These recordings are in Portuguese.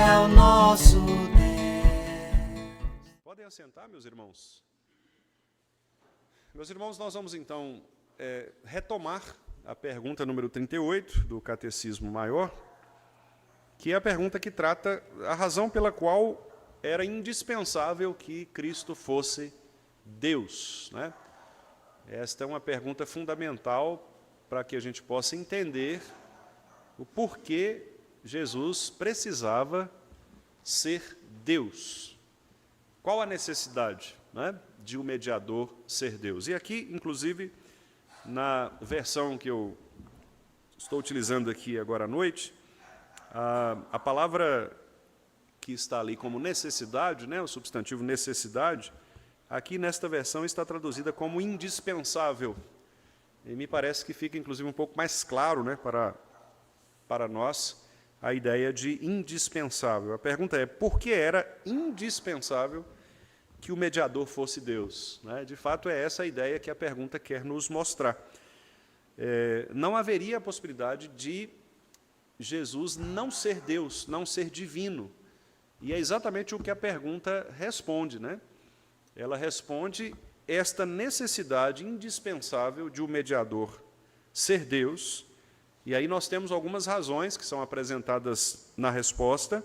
é o nosso Deus. Podem assentar, meus irmãos. Meus irmãos, nós vamos então retomar a pergunta número 38 do Catecismo Maior, que é a pergunta que trata a razão pela qual era indispensável que Cristo fosse Deus, né? Esta é uma pergunta fundamental para que a gente possa entender o porquê Jesus precisava ser Deus. Qual a necessidade, né, de um mediador ser Deus? E aqui, inclusive, na versão que eu estou utilizando aqui agora à noite, a palavra que está ali como necessidade, né, o substantivo necessidade, aqui nesta versão está traduzida como indispensável. E me parece que fica, inclusive, um pouco mais claro, né, para nós a ideia de indispensável. A pergunta é, por que era indispensável que o mediador fosse Deus, né? De fato, é essa a ideia que a pergunta quer nos mostrar. Não haveria a possibilidade de Jesus não ser Deus, não ser divino. E é exatamente o que a pergunta responde, né? Ela responde esta necessidade indispensável de um mediador ser Deus. E aí nós temos algumas razões que são apresentadas na resposta.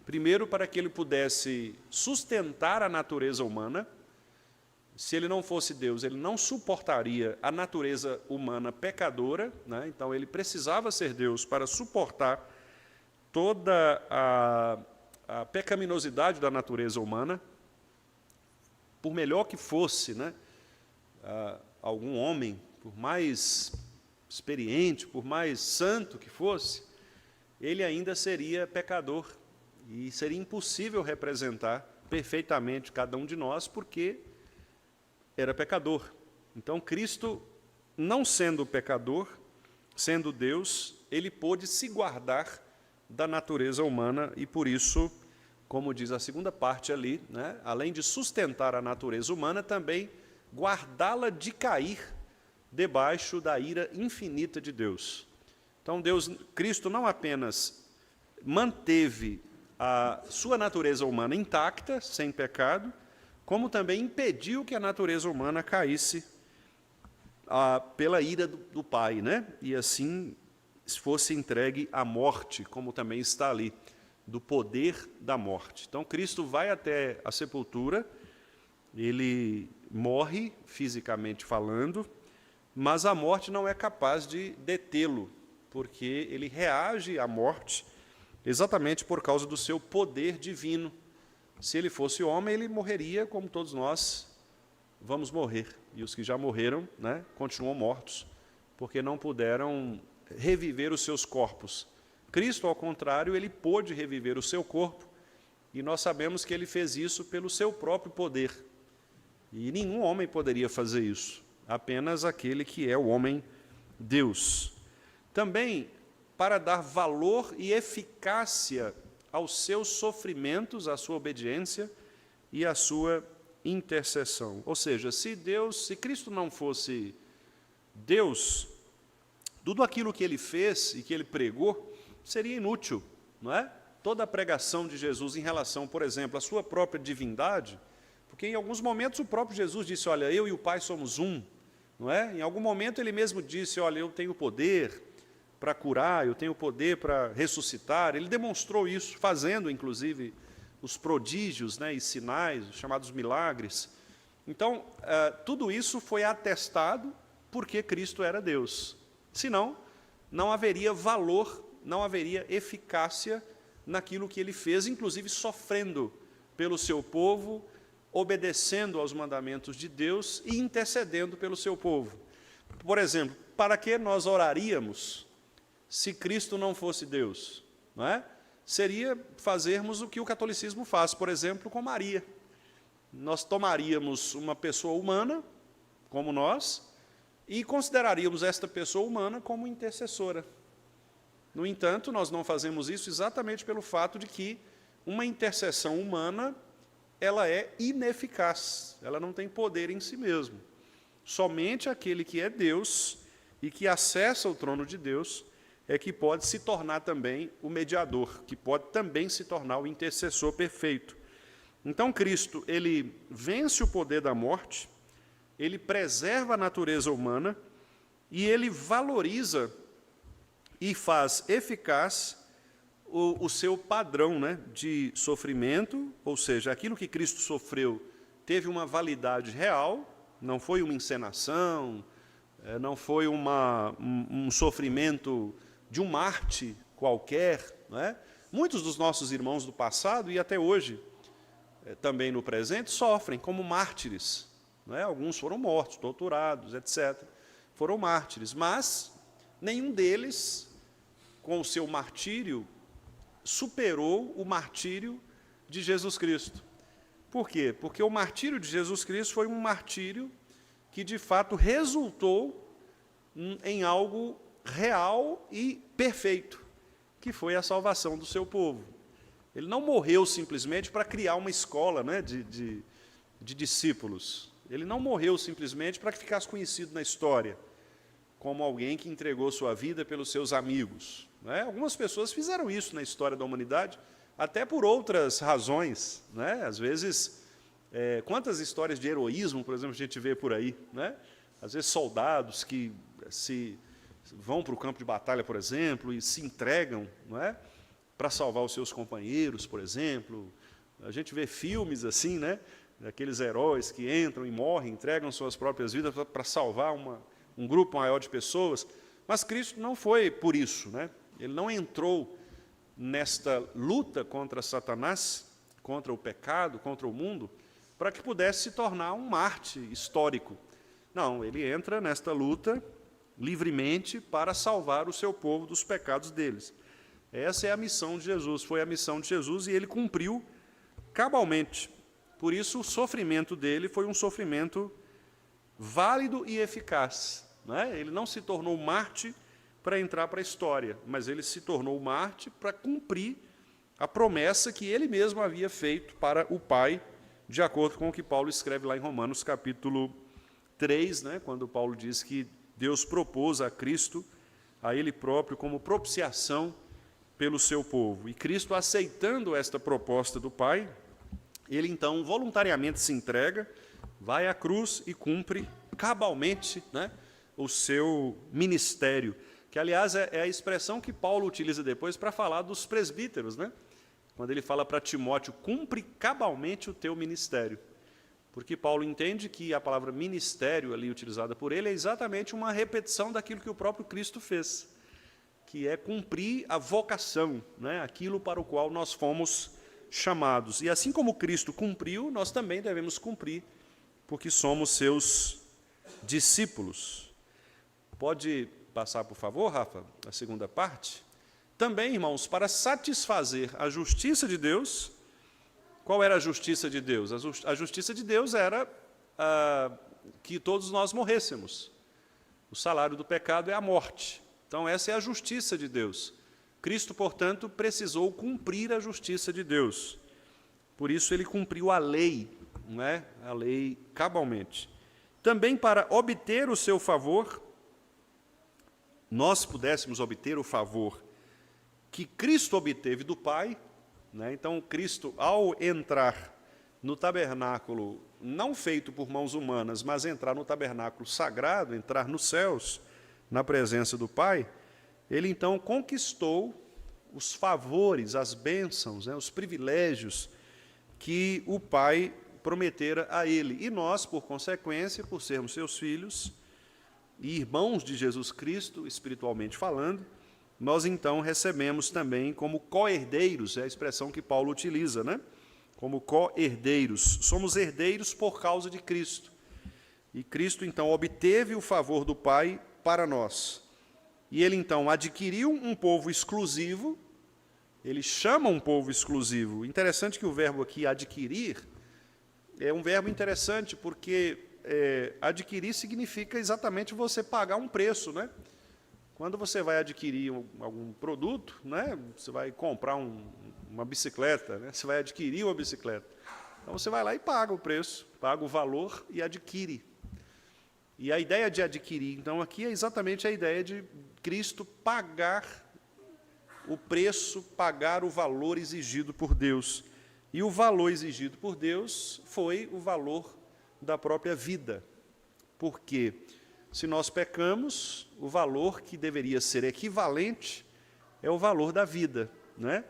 Primeiro, para que ele pudesse sustentar a natureza humana. Se ele não fosse Deus, ele não suportaria a natureza humana pecadora, né? Então, ele precisava ser Deus para suportar toda a pecaminosidade da natureza humana. Por melhor que fosse, né, algum homem, por mais experiente, por mais santo que fosse, ele ainda seria pecador. E seria impossível representar perfeitamente cada um de nós, porque era pecador. Então, Cristo, não sendo pecador, sendo Deus, ele pôde se guardar da natureza humana e, por isso, como diz a segunda parte ali, né, além de sustentar a natureza humana, também guardá-la de cair debaixo da ira infinita de Deus. Então, Cristo não apenas manteve a sua natureza humana intacta, sem pecado, como também impediu que a natureza humana caísse pela ira do Pai, né? E assim fosse entregue à morte, como também está ali, do poder da morte. Então, Cristo vai até a sepultura, ele morre, fisicamente falando, mas a morte não é capaz de detê-lo, porque ele reage à morte exatamente por causa do seu poder divino. Se ele fosse homem, ele morreria como todos nós vamos morrer. E os que já morreram, né, continuam mortos, porque não puderam reviver os seus corpos. Cristo, ao contrário, ele pôde reviver o seu corpo, e nós sabemos que ele fez isso pelo seu próprio poder. E nenhum homem poderia fazer isso, apenas aquele que é o homem Deus. Também, para dar valor e eficácia aos seus sofrimentos, à sua obediência e à sua intercessão. Ou seja, se Cristo não fosse Deus, tudo aquilo que ele fez e que ele pregou seria inútil, não é? Toda a pregação de Jesus em relação, por exemplo, à sua própria divindade, porque em alguns momentos o próprio Jesus disse, olha, eu e o Pai somos um, não é? Em algum momento ele mesmo disse, olha, eu tenho poder para curar, eu tenho poder para ressuscitar. Ele demonstrou isso, fazendo, inclusive, os prodígios, né, e sinais, os chamados milagres. Então, tudo isso foi atestado porque Cristo era Deus. Senão, não haveria valor, não haveria eficácia naquilo que ele fez, inclusive sofrendo pelo seu povo, obedecendo aos mandamentos de Deus e intercedendo pelo seu povo. Por exemplo, para que nós oraríamos se Cristo não fosse Deus? Não é? Seria fazermos o que o catolicismo faz, por exemplo, com Maria. Nós tomaríamos uma pessoa humana, como nós, e consideraríamos esta pessoa humana como intercessora. No entanto, nós não fazemos isso exatamente pelo fato de que uma intercessão humana, ela é ineficaz, ela não tem poder em si mesmo. Somente aquele que é Deus e que acessa o trono de Deus é que pode se tornar também o mediador, que pode também se tornar o intercessor perfeito. Então, Cristo, ele vence o poder da morte, ele preserva a natureza humana e ele valoriza e faz eficaz o seu padrão, né, de sofrimento, ou seja, aquilo que Cristo sofreu teve uma validade real, não foi uma encenação, não foi um sofrimento de um Marte qualquer. Não é? Muitos dos nossos irmãos do passado, e até hoje, também no presente, sofrem como mártires. Não é? Alguns foram mortos, torturados, etc. Foram mártires, mas nenhum deles, com o seu martírio, superou o martírio de Jesus Cristo. Por quê? Porque o martírio de Jesus Cristo foi um martírio que, de fato, resultou em algo real e perfeito, que foi a salvação do seu povo. Ele não morreu simplesmente para criar uma escola, né, de discípulos. Ele não morreu simplesmente para que ficasse conhecido na história, como alguém que entregou sua vida pelos seus amigos. Né? Algumas pessoas fizeram isso na história da humanidade, até por outras razões. Né? Às vezes, quantas histórias de heroísmo, por exemplo, a gente vê por aí. Né? Às vezes, soldados que vão para o campo de batalha, por exemplo, e se entregam, não é? Para salvar os seus companheiros, por exemplo. A gente vê filmes assim, né? Daqueles heróis que entram e morrem, entregam suas próprias vidas para salvar um grupo maior de pessoas. Mas Cristo não foi por isso. Né? Ele não entrou nesta luta contra Satanás, contra o pecado, contra o mundo, para que pudesse se tornar um mártir histórico. Não, ele entra nesta luta livremente para salvar o seu povo dos pecados deles. Essa é a missão de Jesus, foi a missão de Jesus e ele cumpriu cabalmente. Por isso, o sofrimento dele foi um sofrimento válido e eficaz. Né? Ele não se tornou mártir para entrar para a história, mas ele se tornou mártir para cumprir a promessa que ele mesmo havia feito para o Pai, de acordo com o que Paulo escreve lá em Romanos, capítulo 3, né? Quando Paulo diz que Deus propôs a Cristo, a ele próprio, como propiciação pelo seu povo. E Cristo, aceitando esta proposta do Pai, ele então voluntariamente se entrega, vai à cruz e cumpre cabalmente, né, o seu ministério, que, aliás, é a expressão que Paulo utiliza depois para falar dos presbíteros, né? Quando ele fala para Timóteo, cumpre cabalmente o teu ministério. Porque Paulo entende que a palavra ministério ali utilizada por ele é exatamente uma repetição daquilo que o próprio Cristo fez, que é cumprir a vocação, né, aquilo para o qual nós fomos chamados. E assim como Cristo cumpriu, nós também devemos cumprir, porque somos seus discípulos. Pode passar, por favor, Rafa, a segunda parte? Também, irmãos, para satisfazer a justiça de Deus. Qual era a justiça de Deus? A justiça de Deus era que todos nós morrêssemos. O salário do pecado é a morte. Então, essa é a justiça de Deus. Cristo, portanto, precisou cumprir a justiça de Deus. Por isso, ele cumpriu a lei, não é? A lei cabalmente. Também para obter o seu favor, nós pudéssemos obter o favor que Cristo obteve do Pai. Né? Então, Cristo, ao entrar no tabernáculo, não feito por mãos humanas, mas entrar no tabernáculo sagrado, entrar nos céus, na presença do Pai, ele então conquistou os favores, as bênçãos, né, os privilégios que o Pai prometera a ele. E nós, por consequência, por sermos seus filhos e irmãos de Jesus Cristo, espiritualmente falando, nós então recebemos também como co-herdeiros, é a expressão que Paulo utiliza, né? Como co-herdeiros. Somos herdeiros por causa de Cristo. E Cristo então obteve o favor do Pai para nós. E ele então adquiriu um povo exclusivo, ele chama um povo exclusivo. Interessante que o verbo aqui, adquirir, é um verbo interessante, porque adquirir significa exatamente você pagar um preço, né? Quando você vai adquirir algum produto, né, você vai comprar uma bicicleta, né, você vai adquirir uma bicicleta. Então, você vai lá e paga o preço, paga o valor e adquire. E a ideia de adquirir, então, aqui é exatamente a ideia de Cristo pagar o preço, pagar o valor exigido por Deus. E o valor exigido por Deus foi o valor da própria vida. Porque, se nós pecamos, o valor que deveria ser equivalente é o valor da vida, né?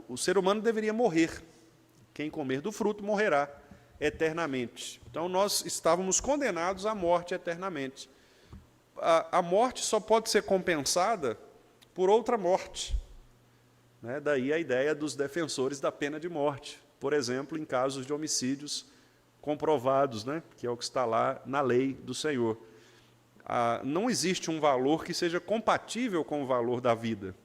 O ser humano deveria morrer. Quem comer do fruto morrerá eternamente. Então, nós estávamos condenados à morte eternamente. A morte só pode ser compensada por outra morte, né? Daí a ideia dos defensores da pena de morte, por exemplo, em casos de homicídios comprovados, né? Que é o que está lá na lei do Senhor. Não existe um valor que seja compatível com o valor da vida.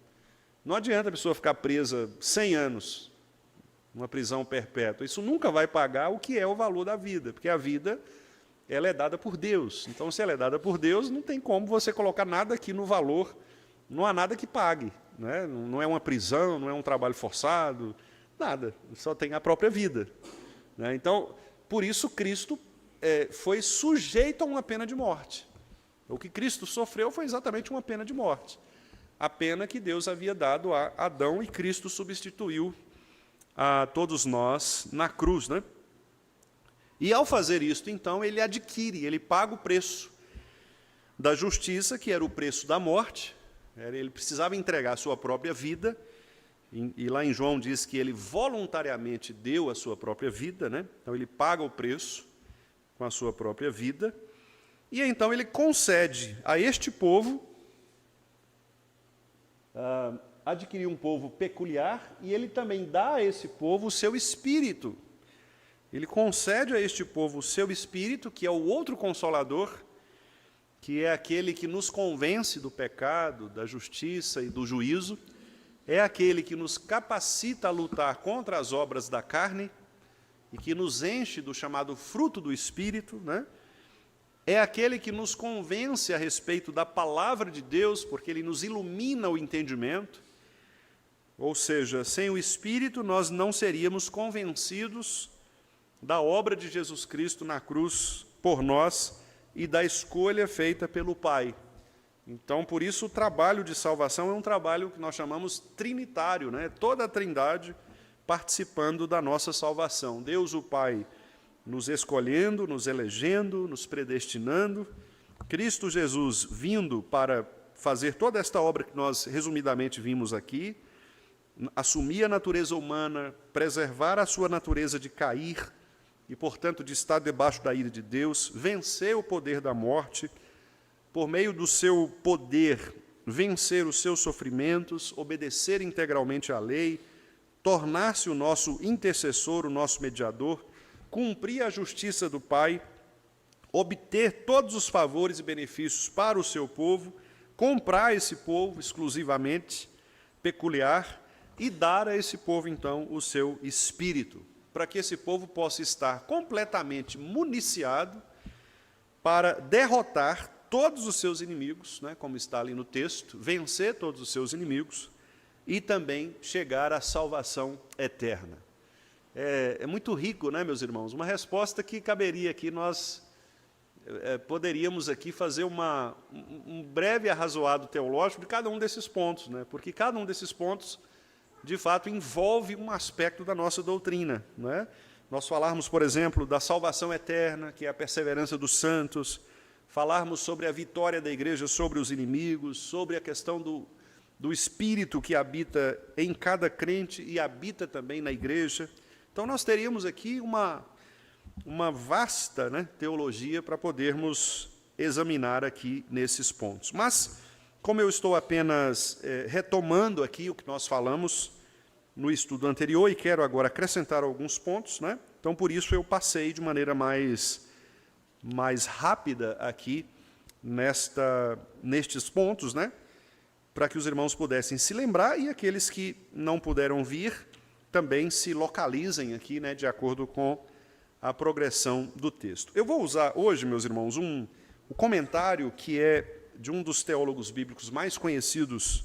Não adianta a pessoa ficar presa 100 anos, uma prisão perpétua. Isso nunca vai pagar o que é o valor da vida, porque a vida ela é dada por Deus. Então, se ela é dada por Deus, não tem como você colocar nada aqui no valor, não há nada que pague, né? Não é uma prisão, não é um trabalho forçado, nada, só tem a própria vida, né? Então, por isso, Cristo foi sujeito a uma pena de morte. O que Cristo sofreu foi exatamente uma pena de morte. A pena que Deus havia dado a Adão e Cristo substituiu a todos nós na cruz, né? E, ao fazer isto, então, ele adquire, ele paga o preço da justiça, que era o preço da morte. Ele precisava entregar a sua própria vida, e lá em João diz que ele voluntariamente deu a sua própria vida, né? Então, ele paga o preço com a sua própria vida, e então ele concede a este povo adquirir um povo peculiar, e ele também dá a esse povo o seu espírito. Ele concede a este povo o seu espírito, que é o outro consolador, que é aquele que nos convence do pecado, da justiça e do juízo, é aquele que nos capacita a lutar contra as obras da carne e que nos enche do chamado fruto do Espírito, né? É aquele que nos convence a respeito da palavra de Deus, porque ele nos ilumina o entendimento. Ou seja, sem o Espírito nós não seríamos convencidos da obra de Jesus Cristo na cruz por nós e da escolha feita pelo Pai. Então, por isso, o trabalho de salvação é um trabalho que nós chamamos trinitário, né? Toda a Trindade participando da nossa salvação. Deus, o Pai, nos escolhendo, nos elegendo, nos predestinando. Cristo Jesus vindo para fazer toda esta obra que nós, resumidamente, vimos aqui, assumir a natureza humana, preservar a sua natureza de cair, e, portanto, de estar debaixo da ira de Deus, vencer o poder da morte, por meio do seu poder, vencer os seus sofrimentos, obedecer integralmente à lei, tornar-se o nosso intercessor, o nosso mediador, cumprir a justiça do Pai, obter todos os favores e benefícios para o seu povo, comprar esse povo exclusivamente, peculiar, e dar a esse povo, então, o seu espírito, para que esse povo possa estar completamente municiado para derrotar todos os seus inimigos, né, como está ali no texto, vencer todos os seus inimigos e também chegar à salvação eterna. É muito rico, né, meus irmãos? Uma resposta que caberia aqui, nós poderíamos aqui fazer um breve arrazoado teológico de cada um desses pontos, né, porque cada um desses pontos de fato, envolve um aspecto da nossa doutrina, não é? Nós falarmos, por exemplo, da salvação eterna, que é a perseverança dos santos, falarmos sobre a vitória da igreja sobre os inimigos, sobre a questão do Espírito que habita em cada crente e habita também na igreja. Então, nós teríamos aqui uma vasta, né, teologia para podermos examinar aqui nesses pontos. Mas, como eu estou apenas retomando aqui o que nós falamos no estudo anterior e quero agora acrescentar alguns pontos, né? Então, por isso, eu passei de maneira mais rápida aqui nestes pontos, né? Para que os irmãos pudessem se lembrar e aqueles que não puderam vir também se localizem aqui, né, de acordo com a progressão do texto. Eu vou usar hoje, meus irmãos, o comentário que é de um dos teólogos bíblicos mais conhecidos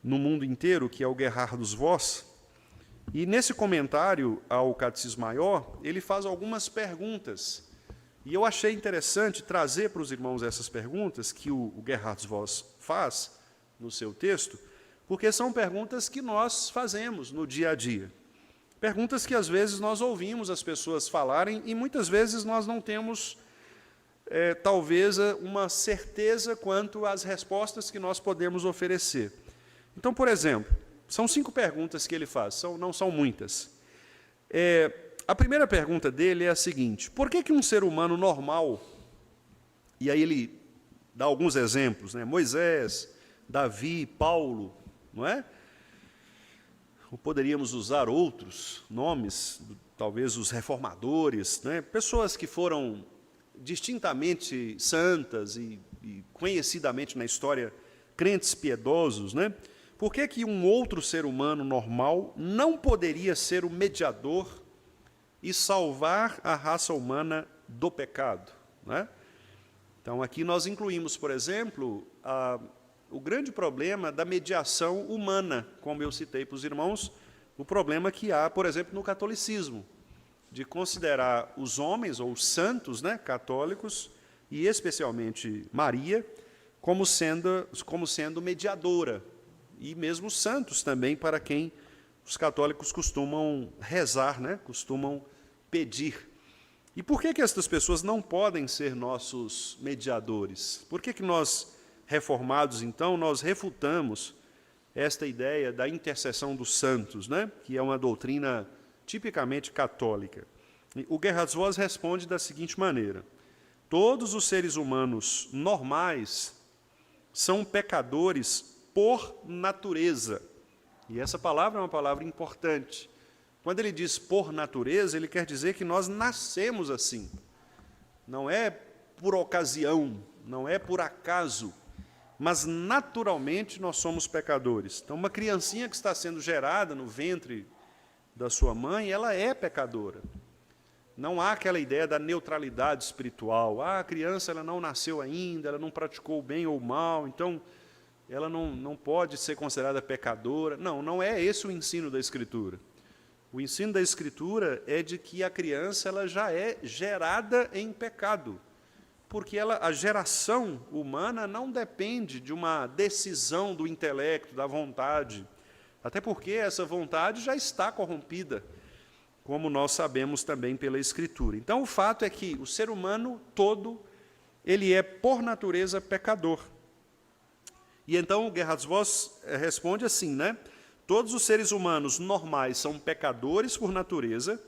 no mundo inteiro, que é o Gerhardus Voss, e nesse comentário ao Catecismo Maior, ele faz algumas perguntas, E eu achei interessante trazer para os irmãos essas perguntas que o Gerhard Voss faz no seu texto, porque são perguntas que nós fazemos no dia a dia. Perguntas que, às vezes, nós ouvimos as pessoas falarem e, muitas vezes, nós não temos, talvez, uma certeza quanto às respostas que nós podemos oferecer. Então, por exemplo, são 5 perguntas que ele faz, não são muitas. A primeira pergunta dele é a seguinte: por que um ser humano normal, e aí ele dá alguns exemplos, né? Moisés, Davi, Paulo, não é? Ou poderíamos usar outros nomes, talvez os reformadores, né? Pessoas que foram distintamente santas e conhecidamente na história crentes piedosos, né? Por que um outro ser humano normal não poderia ser o mediador e salvar a raça humana do pecado, né? Então, aqui nós incluímos, por exemplo, o grande problema da mediação humana, como eu citei para os irmãos, o problema que há, por exemplo, no catolicismo, de considerar os homens, ou os santos, né, católicos, e especialmente Maria, como sendo mediadora, e mesmo os santos também, para quem os católicos costumam rezar, né, costumam pedir. E por que estas pessoas não podem ser nossos mediadores? Por que nós, reformados, então, nós refutamos esta ideia da intercessão dos santos, né? Que é uma doutrina tipicamente católica? O Gerhard Voss responde da seguinte maneira: todos os seres humanos normais são pecadores por natureza. E essa palavra é uma palavra importante. Quando ele diz por natureza, ele quer dizer que nós nascemos assim. Não é por ocasião, não é por acaso, mas naturalmente nós somos pecadores. Então, uma criancinha que está sendo gerada no ventre da sua mãe, ela é pecadora. Não há aquela ideia da neutralidade espiritual. A criança ela não nasceu ainda, ela não praticou o bem ou o mal, então ela não pode ser considerada pecadora. Não é esse o ensino da Escritura. O ensino da Escritura é de que a criança ela já é gerada em pecado, porque a geração humana não depende de uma decisão do intelecto, da vontade, até porque essa vontade já está corrompida, como nós sabemos também pela Escritura. Então, o fato é que o ser humano todo, ele é, por natureza, pecador. E então o Gerhard Voss responde assim, né? Todos os seres humanos normais são pecadores por natureza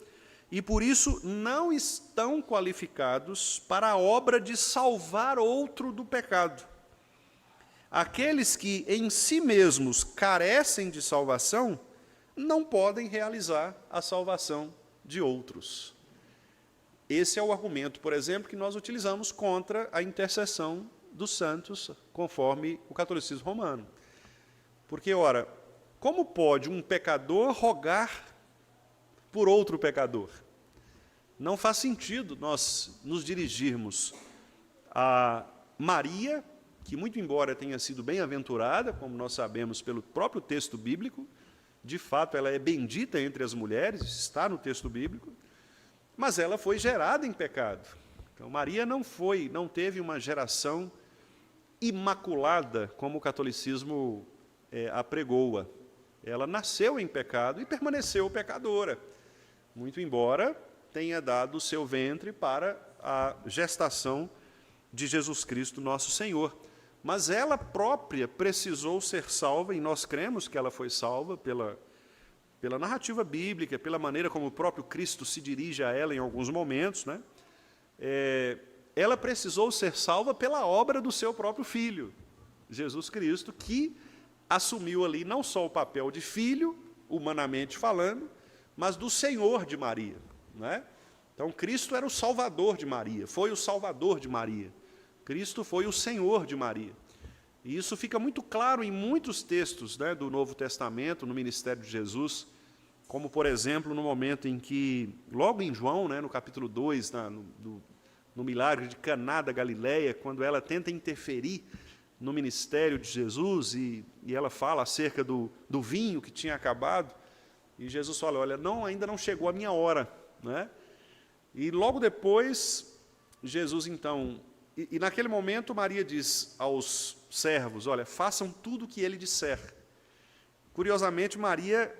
e, por isso, não estão qualificados para a obra de salvar outro do pecado. Aqueles que, em si mesmos, carecem de salvação, não podem realizar a salvação de outros. Esse é o argumento, por exemplo, que nós utilizamos contra a intercessão dos santos, conforme o catolicismo romano. Porque, ora, como pode um pecador rogar por outro pecador? Não faz sentido nós nos dirigirmos a Maria, que, muito embora tenha sido bem-aventurada, como nós sabemos pelo próprio texto bíblico, de fato ela é bendita entre as mulheres, está no texto bíblico, mas ela foi gerada em pecado. Então, Maria não teve uma geração imaculada, como o catolicismo apregoa. Ela nasceu em pecado e permaneceu pecadora, muito embora tenha dado o seu ventre para a gestação de Jesus Cristo, nosso Senhor. Mas ela própria precisou ser salva, e nós cremos que ela foi salva pela narrativa bíblica, pela maneira como o próprio Cristo se dirige a ela em alguns momentos, né? Ela precisou ser salva pela obra do seu próprio Filho, Jesus Cristo, que assumiu ali não só o papel de filho, humanamente falando, mas do Senhor de Maria, não é? Então, Cristo era o Salvador de Maria, foi o Salvador de Maria. Cristo foi o Senhor de Maria. E isso fica muito claro em muitos textos, né, do Novo Testamento, no ministério de Jesus, como, por exemplo, no momento em que, logo em João, né, no capítulo 2, no milagre de Caná da Galileia, quando ela tenta interferir no ministério de Jesus, e ela fala acerca do vinho que tinha acabado, e Jesus fala, olha, ainda não chegou a minha hora, né? E logo depois, Jesus, então... E naquele momento, Maria diz aos servos, olha, façam tudo o que ele disser. Curiosamente, Maria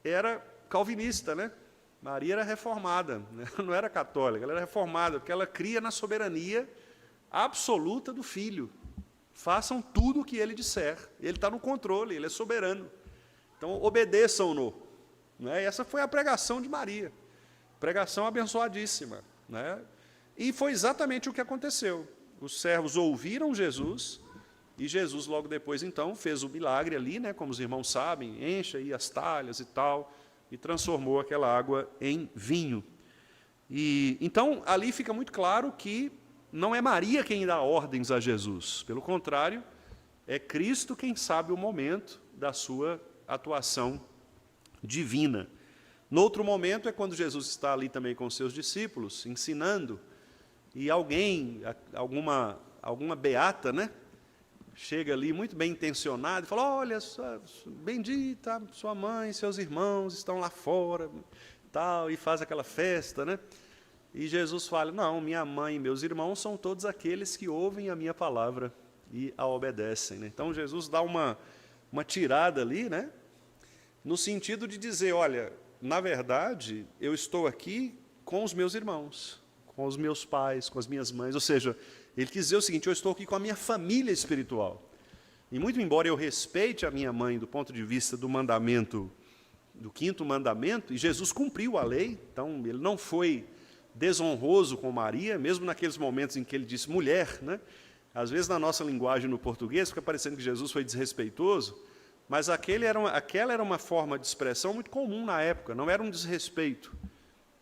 era calvinista, né? Maria era reformada, né? Não era católica, ela era reformada, porque ela cria na soberania absoluta do Filho. Façam tudo o que ele disser. Ele está no controle, ele é soberano. Então, obedeçam-no. Né? E essa foi a pregação de Maria. Pregação abençoadíssima. Né? E foi exatamente o que aconteceu. Os servos ouviram Jesus, e Jesus, logo depois, então, fez o milagre ali, né, como os irmãos sabem, enche aí as talhas e tal, e transformou aquela água em vinho. E então, ali fica muito claro que não é Maria quem dá ordens a Jesus. Pelo contrário, é Cristo quem sabe o momento da sua atuação divina. No outro momento é quando Jesus está ali também com os seus discípulos, ensinando, e alguém, alguma beata, né, chega ali muito bem intencionado e fala, olha, bendita sua mãe, seus irmãos estão lá fora, tal, e faz aquela festa, né? E Jesus fala, não, minha mãe e meus irmãos são todos aqueles que ouvem a minha palavra e a obedecem. Né? Então, Jesus dá uma tirada ali, né? No sentido de dizer, olha, na verdade, eu estou aqui com os meus irmãos, com os meus pais, com as minhas mães, ou seja, ele quis dizer o seguinte, eu estou aqui com a minha família espiritual. E muito embora eu respeite a minha mãe do ponto de vista do mandamento, do 5º mandamento, e Jesus cumpriu a lei, então ele não foi desonroso com Maria, mesmo naqueles momentos em que ele disse mulher, né? Às vezes na nossa linguagem no português fica parecendo que Jesus foi desrespeitoso, mas aquela era uma forma de expressão muito comum na época, não era um desrespeito.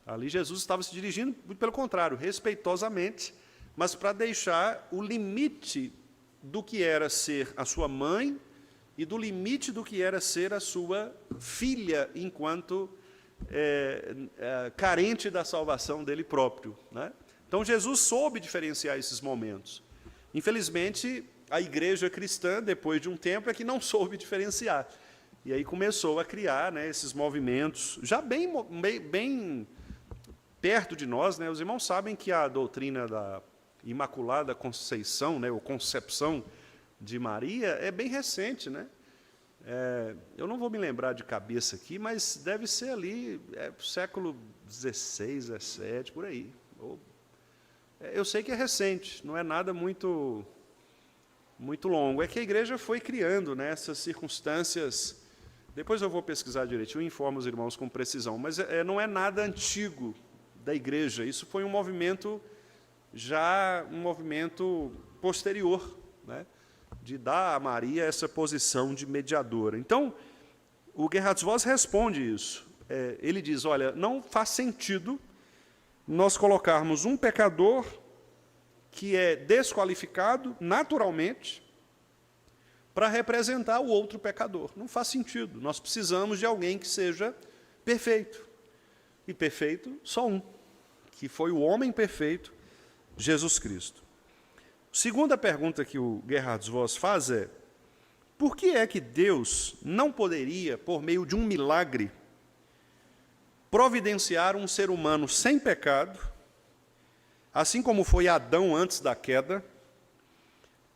Ali Jesus estava se dirigindo, pelo contrário, respeitosamente, mas para deixar o limite do que era ser a sua mãe e do limite do que era ser a sua filha, enquanto carente da salvação dele próprio. Né? Então, Jesus soube diferenciar esses momentos. Infelizmente, a igreja cristã, depois de um tempo, é que não soube diferenciar. E aí começou a criar, né, esses movimentos, já bem perto de nós. Né? Os irmãos sabem que a doutrina da Imaculada Conceição, né, ou Concepção de Maria, é bem recente. Né? Eu não vou me lembrar de cabeça aqui, mas deve ser ali, século XVI, XVII, por aí. Eu sei que é recente, não é nada muito longo. É que a igreja foi criando, né, essas circunstâncias. Depois eu vou pesquisar direitinho, eu informo os irmãos com precisão, mas não é nada antigo da igreja. Isso foi um movimento posterior, né, de dar a Maria essa posição de mediadora. Então, o Gerhard Voss responde isso. Ele diz, olha, não faz sentido nós colocarmos um pecador que é desqualificado naturalmente para representar o outro pecador. Não faz sentido. Nós precisamos de alguém que seja perfeito. E perfeito só um, que foi o homem perfeito, Jesus Cristo. Segunda pergunta que o Gerhard Voss faz é, por que é que Deus não poderia, por meio de um milagre, providenciar um ser humano sem pecado, assim como foi Adão antes da queda,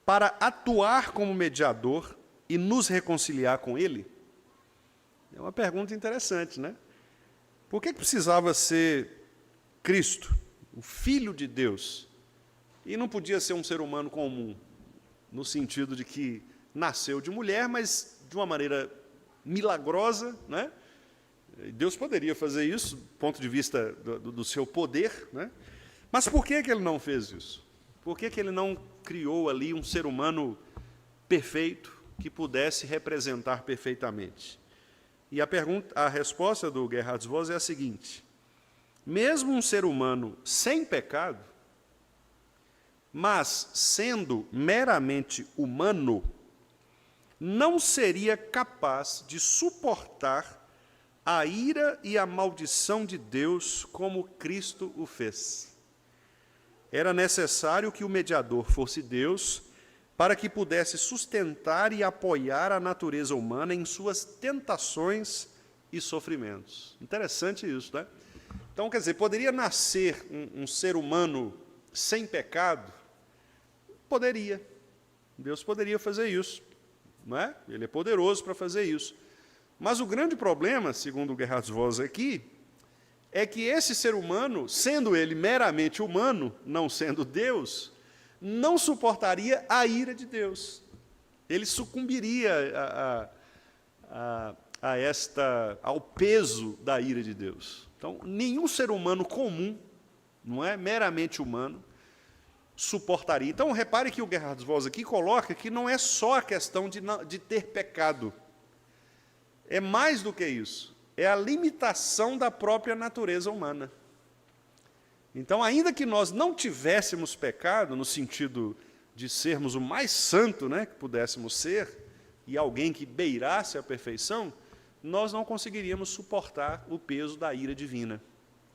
para atuar como mediador e nos reconciliar com Ele? É uma pergunta interessante, né? Por que precisava ser Cristo, o Filho de Deus, e não podia ser um ser humano comum, no sentido de que nasceu de mulher, mas de uma maneira milagrosa, né? Deus poderia fazer isso, do ponto de vista do seu poder, né? Mas por que ele não fez isso? Por que ele não criou ali um ser humano perfeito que pudesse representar perfeitamente? E a resposta do Gerhard Voss é a seguinte: mesmo um ser humano sem pecado, mas sendo meramente humano, não seria capaz de suportar a ira e a maldição de Deus como Cristo o fez. Era necessário que o mediador fosse Deus para que pudesse sustentar e apoiar a natureza humana em suas tentações e sofrimentos. Interessante isso, né? Então, quer dizer, poderia nascer um ser humano sem pecado, poderia. Deus poderia fazer isso, não é? Ele é poderoso para fazer isso. Mas o grande problema, segundo o Gerhard Voss aqui, é que esse ser humano, sendo ele meramente humano, não sendo Deus, não suportaria a ira de Deus. Ele sucumbiria ao peso da ira de Deus. Então, nenhum ser humano comum, não é, meramente humano, suportaria. Então, repare que o Gerhard Voss aqui coloca que não é só a questão de ter pecado. É mais do que isso. É a limitação da própria natureza humana. Então, ainda que nós não tivéssemos pecado, no sentido de sermos o mais santo, né, que pudéssemos ser, e alguém que beirasse a perfeição, nós não conseguiríamos suportar o peso da ira divina.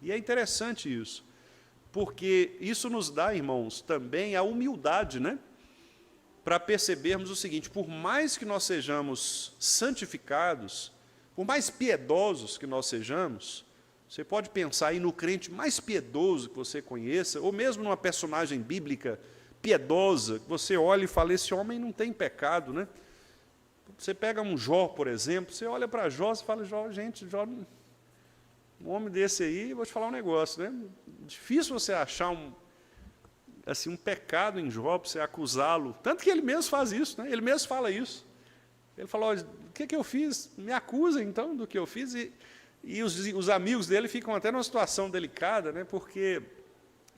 E é interessante isso, porque isso nos dá, irmãos, também a humildade, né, para percebermos o seguinte: por mais que nós sejamos santificados, por mais piedosos que nós sejamos, você pode pensar aí no crente mais piedoso que você conheça, ou mesmo numa personagem bíblica piedosa, que você olha e fala, esse homem não tem pecado, né? Você pega um Jó, por exemplo, você olha para Jó e fala, Jó, um homem desse aí, vou te falar um negócio, né? Difícil você achar um pecado em Jó para você acusá-lo. Tanto que ele mesmo faz isso, né? Ele mesmo fala isso. Ele falou, o que eu fiz? Me acusa, então, do que eu fiz. E os amigos dele ficam até numa situação delicada, né? Porque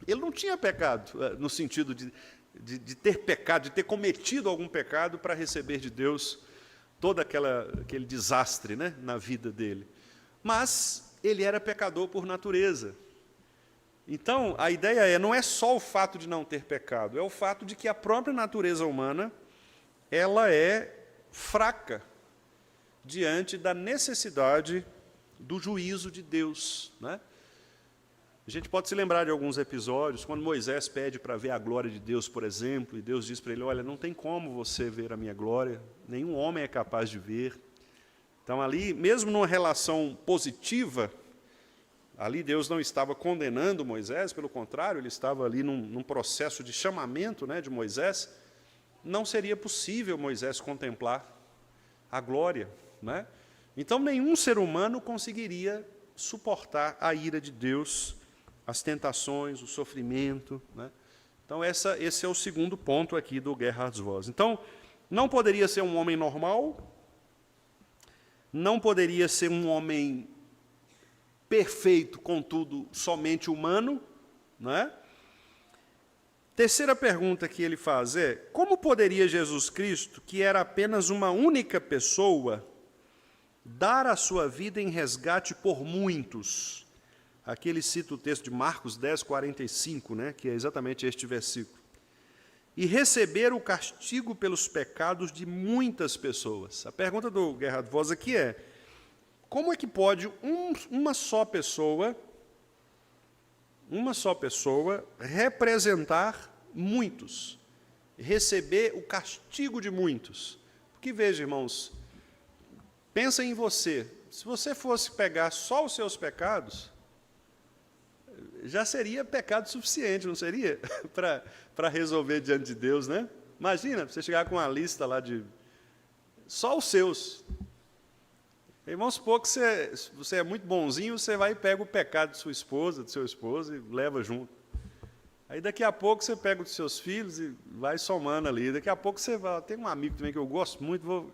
ele não tinha pecado, no sentido de ter pecado, de ter cometido algum pecado para receber de Deus todo aquele desastre, né, na vida dele. Mas ele era pecador por natureza. Então, a ideia não é só o fato de não ter pecado, é o fato de que a própria natureza humana ela é fraca diante da necessidade do juízo de Deus, né? A gente pode se lembrar de alguns episódios, quando Moisés pede para ver a glória de Deus, por exemplo, e Deus diz para ele, olha, não tem como você ver a minha glória, nenhum homem é capaz de ver. Então, ali, mesmo numa relação positiva, ali Deus não estava condenando Moisés, pelo contrário, ele estava ali num processo de chamamento, né, de Moisés. Não seria possível Moisés contemplar a glória, né? Então, nenhum ser humano conseguiria suportar a ira de Deus, as tentações, o sofrimento, né? Então, esse é o segundo ponto aqui do Gerhard Voss. Então, não poderia ser um homem normal, não poderia ser um homem perfeito, contudo, somente humano, né? Terceira pergunta que ele faz é, como poderia Jesus Cristo, que era apenas uma única pessoa, dar a sua vida em resgate por muitos? Aqui ele cita o texto de Marcos 10, 45, né, que é exatamente este versículo. E receber o castigo pelos pecados de muitas pessoas. A pergunta do Gerhard Voss aqui é, como é que pode uma só pessoa representar muitos, receber o castigo de muitos? Porque, veja, irmãos, pensa em você. Se você fosse pegar só os seus pecados, já seria pecado suficiente, não seria? para resolver diante de Deus, né? Imagina, você chegar com uma lista lá de só os seus. E vamos supor que você é muito bonzinho, você vai e pega o pecado de sua esposa, do seu esposo, e leva junto. Aí daqui a pouco você pega os seus filhos e vai somando ali. Daqui a pouco você vai, tem um amigo também que eu gosto muito,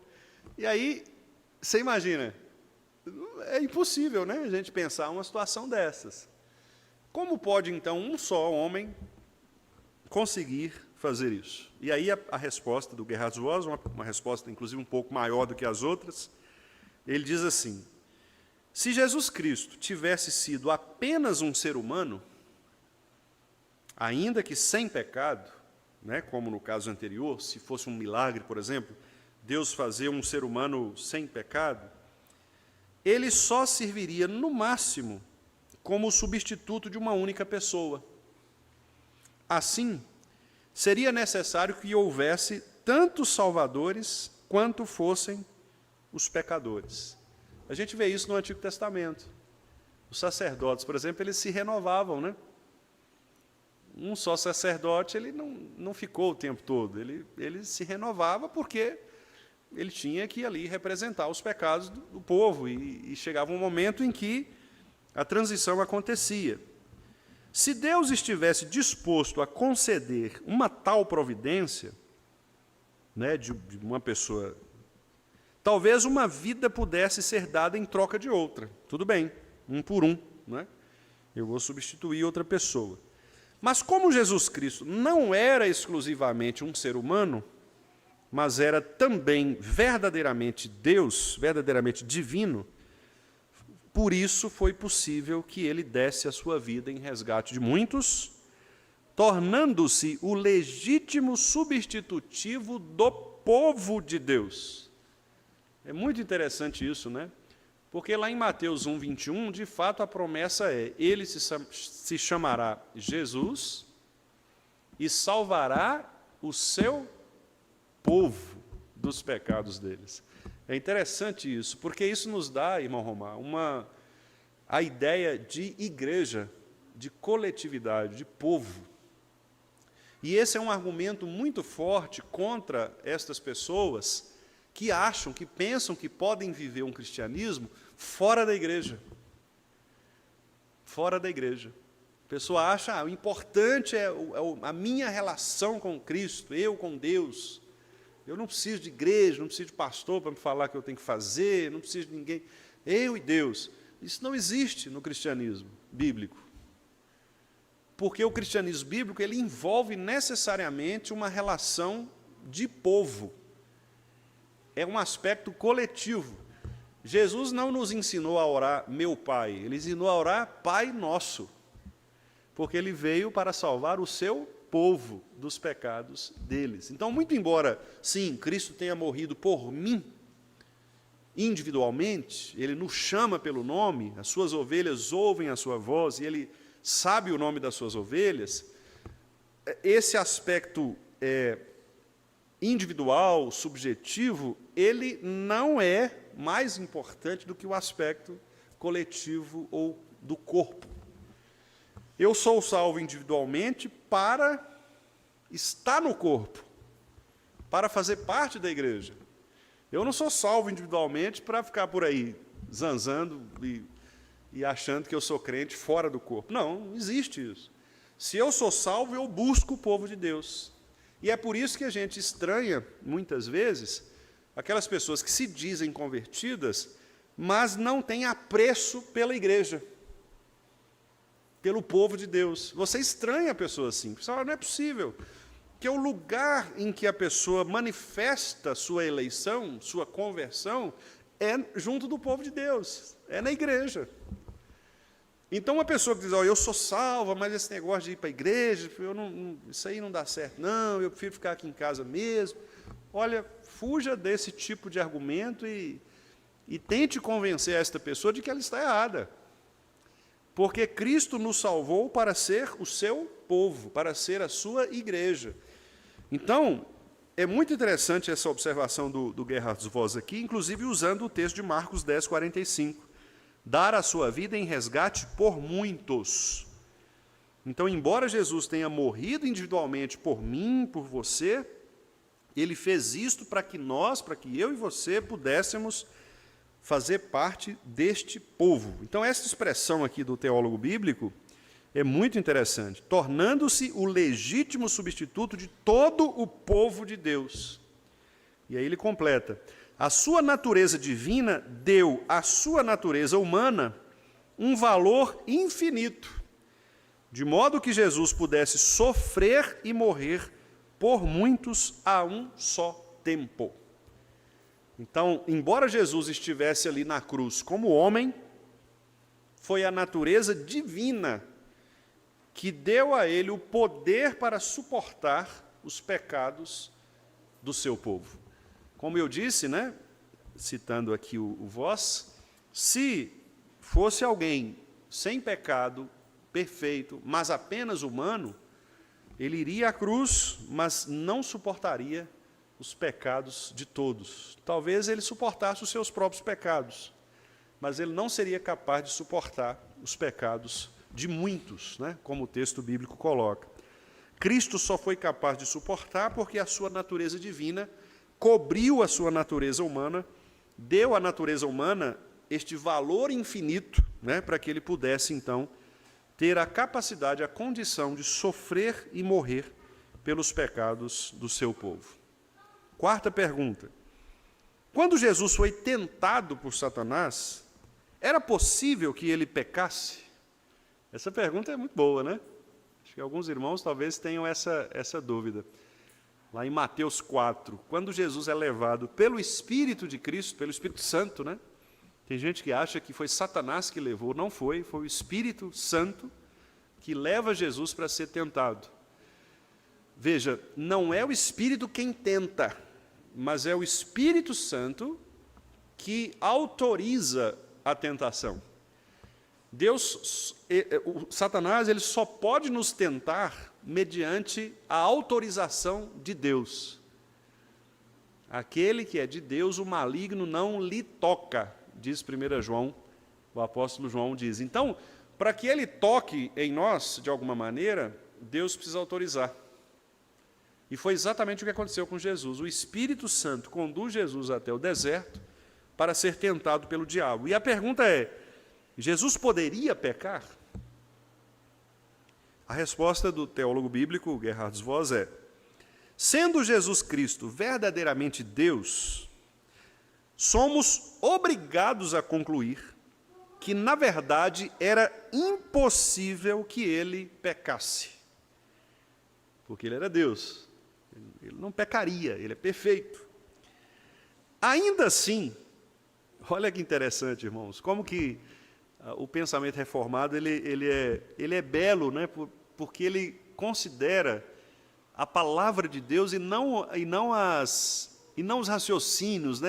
e aí, você imagina, é impossível, né, a gente pensar uma situação dessas. Como pode, então, um só homem conseguir fazer isso? E aí a resposta do Gerhard Voss, uma resposta, inclusive, um pouco maior do que as outras, ele diz assim, se Jesus Cristo tivesse sido apenas um ser humano, ainda que sem pecado, né, como no caso anterior, se fosse um milagre, por exemplo, Deus fazer um ser humano sem pecado, ele só serviria, no máximo, como substituto de uma única pessoa. Assim, seria necessário que houvesse tantos salvadores quanto fossem os pecadores. A gente vê isso no Antigo Testamento. Os sacerdotes, por exemplo, eles se renovavam, né? um só sacerdote ele não ficou o tempo todo, ele se renovava porque ele tinha que ali representar os pecados do povo, e chegava um momento em que a transição acontecia. Se Deus estivesse disposto a conceder uma tal providência, né, de uma pessoa, talvez uma vida pudesse ser dada em troca de outra. Tudo bem, um por um, né? Eu vou substituir outra pessoa. Mas como Jesus Cristo não era exclusivamente um ser humano, mas era também verdadeiramente Deus, verdadeiramente divino, por isso foi possível que ele desse a sua vida em resgate de muitos, tornando-se o legítimo substitutivo do povo de Deus. É muito interessante isso, né? Porque lá em Mateus 1, 21, de fato a promessa é: ele se chamará Jesus e salvará o seu povo dos pecados deles. É interessante isso, porque isso nos dá, irmão Romar, a ideia de igreja, de coletividade, de povo. E esse é um argumento muito forte contra estas pessoas que acham, que pensam que podem viver um cristianismo fora da igreja. Fora da igreja. A pessoa acha, o importante é a minha relação com Cristo, eu com Deus. Eu não preciso de igreja, não preciso de pastor para me falar o que eu tenho que fazer, não preciso de ninguém. Eu e Deus. Isso não existe no cristianismo bíblico. Porque o cristianismo bíblico ele envolve necessariamente uma relação de povo. É um aspecto coletivo. Jesus não nos ensinou a orar meu Pai, ele ensinou a orar Pai Nosso. Porque ele veio para salvar o seu povo dos pecados deles. Então, muito embora, sim, Cristo tenha morrido por mim, individualmente, ele nos chama pelo nome, as suas ovelhas ouvem a sua voz, e ele sabe o nome das suas ovelhas, esse aspecto individual, subjetivo, ele não é mais importante do que o aspecto coletivo ou do corpo. Eu sou salvo individualmente para estar no corpo, para fazer parte da igreja. Eu não sou salvo individualmente para ficar por aí zanzando e achando que eu sou crente fora do corpo. Não existe isso. Se eu sou salvo, eu busco o povo de Deus. E é por isso que a gente estranha, muitas vezes, aquelas pessoas que se dizem convertidas, mas não têm apreço pela igreja, pelo povo de Deus. Você estranha a pessoa assim. Você fala, não é possível. Que o lugar em que a pessoa manifesta sua eleição, sua conversão, é junto do povo de Deus, é na igreja. Então, uma pessoa que diz, eu sou salva, mas esse negócio de ir para a igreja, isso aí não dá certo, não, eu prefiro ficar aqui em casa mesmo. Olha, fuja desse tipo de argumento e tente convencer esta pessoa de que ela está errada. Porque Cristo nos salvou para ser o seu povo, para ser a sua igreja. Então, é muito interessante essa observação do Gerhard Voss aqui, inclusive usando o texto de Marcos 10, 45. Dar a sua vida em resgate por muitos. Então, embora Jesus tenha morrido individualmente por mim, por você, ele fez isto para que eu e você pudéssemos fazer parte deste povo. Então, essa expressão aqui do teólogo bíblico é muito interessante. Tornando-se o legítimo substituto de todo o povo de Deus. E aí ele completa. A sua natureza divina deu à sua natureza humana um valor infinito, de modo que Jesus pudesse sofrer e morrer por muitos a um só tempo. Então, embora Jesus estivesse ali na cruz como homem, foi a natureza divina que deu a ele o poder para suportar os pecados do seu povo. Como eu disse, né, citando aqui o Voss, se fosse alguém sem pecado, perfeito, mas apenas humano, ele iria à cruz, mas não suportaria os pecados de todos. Talvez ele suportasse os seus próprios pecados, mas ele não seria capaz de suportar os pecados de muitos, né, como o texto bíblico coloca. Cristo só foi capaz de suportar porque a sua natureza divina cobriu a sua natureza humana, deu à natureza humana este valor infinito, né, para que ele pudesse, então, ter a capacidade, a condição de sofrer e morrer pelos pecados do seu povo. Quarta pergunta. Quando Jesus foi tentado por Satanás, era possível que ele pecasse? Essa pergunta é muito boa, né? Acho que alguns irmãos talvez tenham essa dúvida. Lá em Mateus 4, quando Jesus é levado pelo Espírito de Cristo, pelo Espírito Santo, né? Tem gente que acha que foi Satanás que levou, não foi, foi o Espírito Santo que leva Jesus para ser tentado. Veja, não é o Espírito quem tenta, mas é o Espírito Santo que autoriza a tentação. Satanás, ele só pode nos tentar mediante a autorização de Deus. Aquele que é de Deus, o maligno não lhe toca, diz 1 João, o apóstolo João diz. Então, para que ele toque em nós, de alguma maneira, Deus precisa autorizar. E foi exatamente o que aconteceu com Jesus. O Espírito Santo conduz Jesus até o deserto para ser tentado pelo diabo. E a pergunta é, Jesus poderia pecar? A resposta do teólogo bíblico Gerhard Voss é: sendo Jesus Cristo verdadeiramente Deus, somos obrigados a concluir que, na verdade, era impossível que ele pecasse. Porque ele era Deus. Ele não pecaria, ele é perfeito. Ainda assim, olha que interessante, irmãos, como que o pensamento reformado ele é belo, né? Porque ele considera a palavra de Deus e não os raciocínios, né?